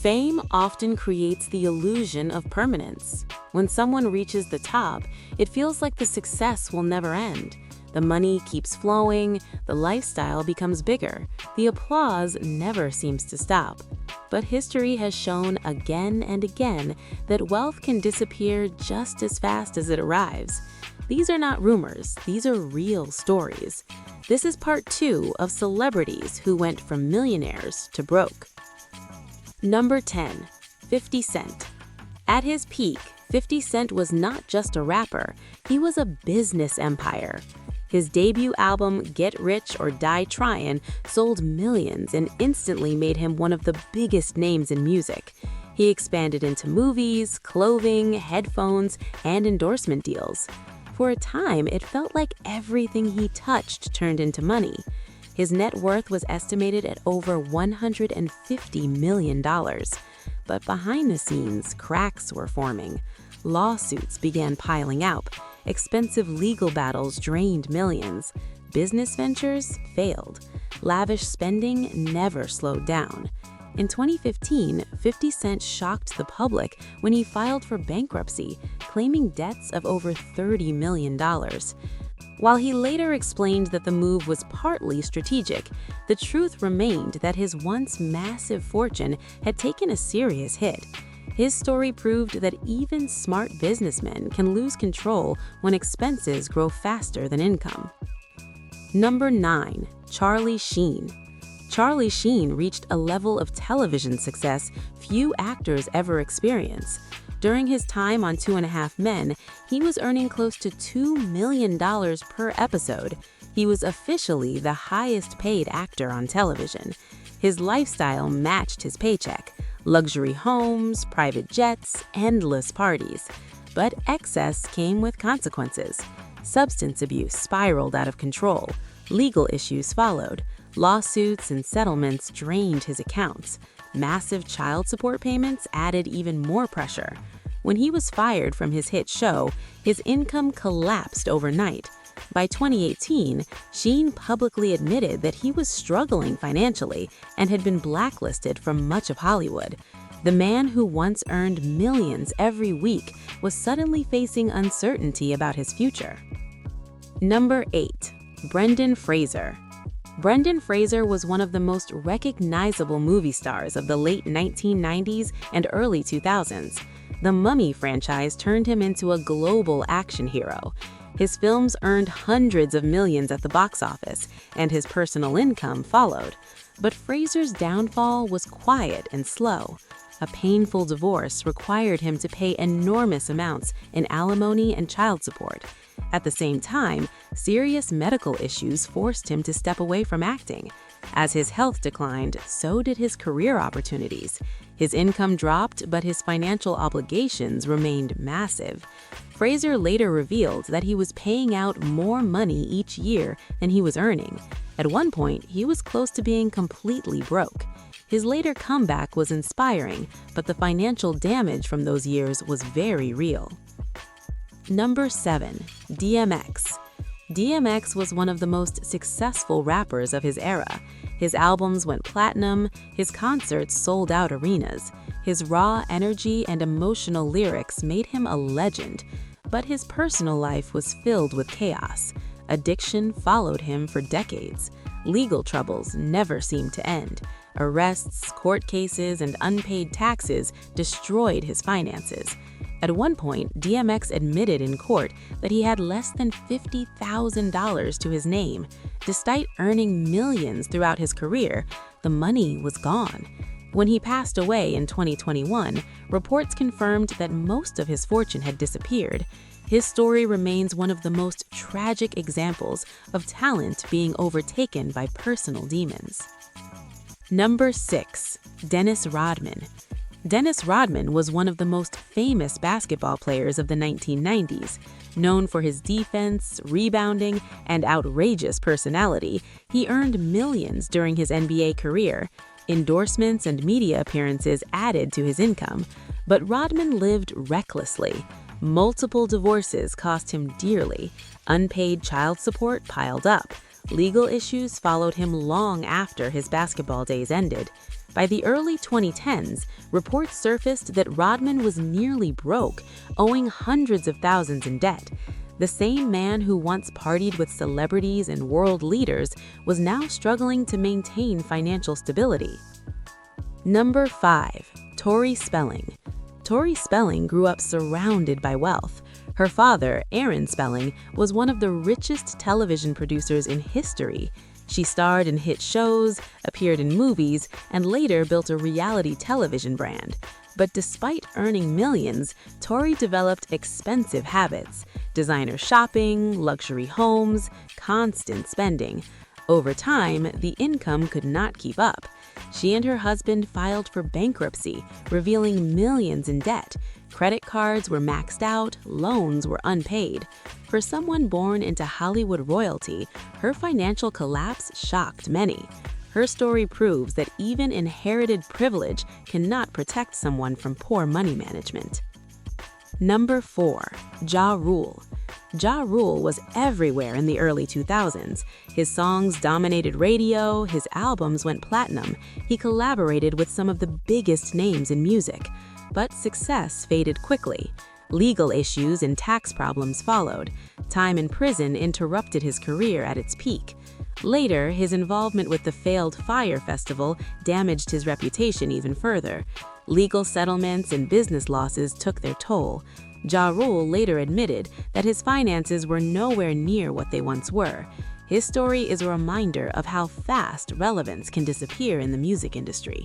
Fame often creates the illusion of permanence. When someone reaches the top, it feels like the success will never end. The money keeps flowing, the lifestyle becomes bigger, the applause never seems to stop. But history has shown again and again that wealth can disappear just as fast as it arrives. These are not rumors, these are real stories. This is part 2 of celebrities who went from millionaires to broke. Number 10. 50 Cent. At his peak, 50 Cent was not just a rapper, he was a business empire. His debut album, Get Rich or Die Tryin', sold millions and instantly made him one of the biggest names in music. He expanded into movies, clothing, headphones, and endorsement deals. For a time, it felt like everything he touched turned into money. His net worth was estimated at over $150 million. But behind the scenes, cracks were forming. Lawsuits began piling up. Expensive legal battles drained millions. Business ventures failed. Lavish spending never slowed down. In 2015, 50 Cent shocked the public when he filed for bankruptcy, claiming debts of over $30 million. While he later explained that the move was partly strategic, the truth remained that his once massive fortune had taken a serious hit. His story proved that even smart businessmen can lose control when expenses grow faster than income. Number 9. Charlie Sheen. Charlie Sheen reached a level of television success few actors ever experience. During his time on 2.5 Men, he was earning close to $2 million per episode. He was officially the highest-paid actor on television. His lifestyle matched his paycheck. Luxury homes, private jets, endless parties. But excess came with consequences. Substance abuse spiraled out of control. Legal issues followed. Lawsuits and settlements drained his accounts. Massive child support payments added even more pressure. When he was fired from his hit show, his income collapsed overnight. By 2018, Sheen publicly admitted that he was struggling financially and had been blacklisted from much of Hollywood. The man who once earned millions every week was suddenly facing uncertainty about his future. Number 8. Brendan Fraser. Brendan Fraser was one of the most recognizable movie stars of the late 1990s and early 2000s. The Mummy franchise turned him into a global action hero. His films earned hundreds of millions at the box office, and his personal income followed. But Fraser's downfall was quiet and slow. A painful divorce required him to pay enormous amounts in alimony and child support. At the same time, serious medical issues forced him to step away from acting. As his health declined, so did his career opportunities. His income dropped, but his financial obligations remained massive. Fraser later revealed that he was paying out more money each year than he was earning. At one point, he was close to being completely broke. His later comeback was inspiring, but the financial damage from those years was very real. Number 7. DMX. DMX was one of the most successful rappers of his era. His albums went platinum, his concerts sold out arenas. His raw energy and emotional lyrics made him a legend. But his personal life was filled with chaos. Addiction followed him for decades. Legal troubles never seemed to end. Arrests, court cases, and unpaid taxes destroyed his finances. At one point, DMX admitted in court that he had less than $50,000 to his name. Despite earning millions throughout his career, the money was gone. When he passed away in 2021, reports confirmed that most of his fortune had disappeared. His story remains one of the most tragic examples of talent being overtaken by personal demons. Number 6. Dennis Rodman. Dennis Rodman was one of the most famous basketball players of the 1990s. Known for his defense, rebounding, and outrageous personality, he earned millions during his NBA career. Endorsements and media appearances added to his income, but Rodman lived recklessly. Multiple divorces cost him dearly. Unpaid child support piled up. Legal issues followed him long after his basketball days ended. By the early 2010s, reports surfaced that Rodman was nearly broke, owing hundreds of thousands in debt. The same man who once partied with celebrities and world leaders was now struggling to maintain financial stability. Number 5. Tori Spelling. Tori Spelling grew up surrounded by wealth. Her father, Aaron Spelling, was one of the richest television producers in history. She starred in hit shows, appeared in movies, and later built a reality television brand. But despite earning millions, Tori developed expensive habits: designer shopping, luxury homes, constant spending. Over time, the income could not keep up. She and her husband filed for bankruptcy, revealing millions in debt. Credit cards were maxed out, loans were unpaid. For someone born into Hollywood royalty, her financial collapse shocked many. Her story proves that even inherited privilege cannot protect someone from poor money management. Number 4. Ja Rule. Ja Rule was everywhere in the early 2000s. His songs dominated radio, his albums went platinum, he collaborated with some of the biggest names in music. But success faded quickly. Legal issues and tax problems followed. Time in prison interrupted his career at its peak. Later, his involvement with the failed Fyre Festival damaged his reputation even further. Legal settlements and business losses took their toll. Ja Rule later admitted that his finances were nowhere near what they once were. His story is a reminder of how fast relevance can disappear in the music industry.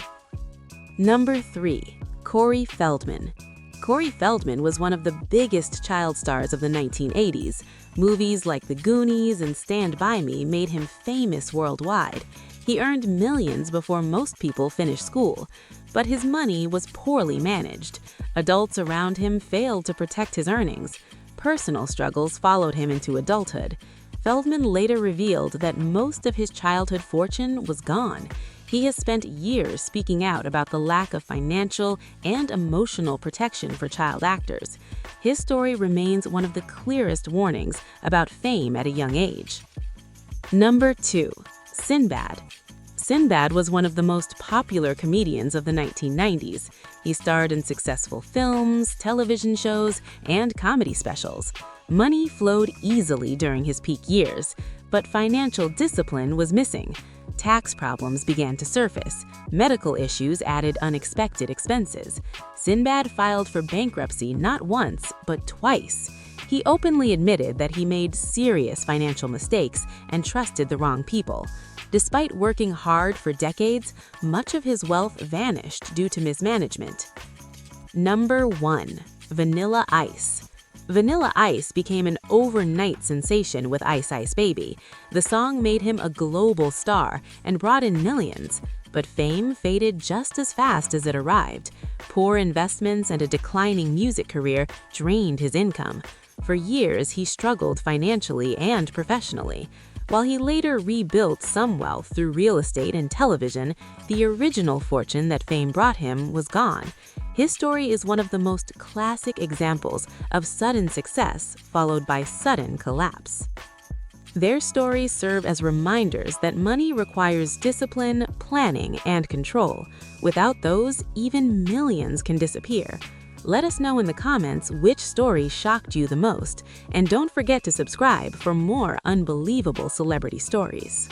Number 3. Corey Feldman. Corey Feldman was one of the biggest child stars of the 1980s. Movies like The Goonies and Stand By Me made him famous worldwide. He earned millions before most people finished school, but his money was poorly managed. Adults around him failed to protect his earnings. Personal struggles followed him into adulthood. Feldman later revealed that most of his childhood fortune was gone. He has spent years speaking out about the lack of financial and emotional protection for child actors. His story remains one of the clearest warnings about fame at a young age. Number 2. Sinbad. Sinbad was one of the most popular comedians of the 1990s. He starred in successful films, television shows, and comedy specials. Money flowed easily during his peak years, but financial discipline was missing. Tax problems began to surface. Medical issues added unexpected expenses. Sinbad filed for bankruptcy not once, but twice. He openly admitted that he made serious financial mistakes and trusted the wrong people. Despite working hard for decades, much of his wealth vanished due to mismanagement. Number 1. Vanilla Ice. Vanilla Ice became an overnight sensation with Ice Ice Baby. The song made him a global star and brought in millions. But fame faded just as fast as it arrived. Poor investments and a declining music career drained his income. For years, he struggled financially and professionally. While he later rebuilt some wealth through real estate and television, the original fortune that fame brought him was gone. His story is one of the most classic examples of sudden success followed by sudden collapse. Their stories serve as reminders that money requires discipline, planning, and control. Without those, even millions can disappear. Let us know in the comments which story shocked you the most, and don't forget to subscribe for more unbelievable celebrity stories.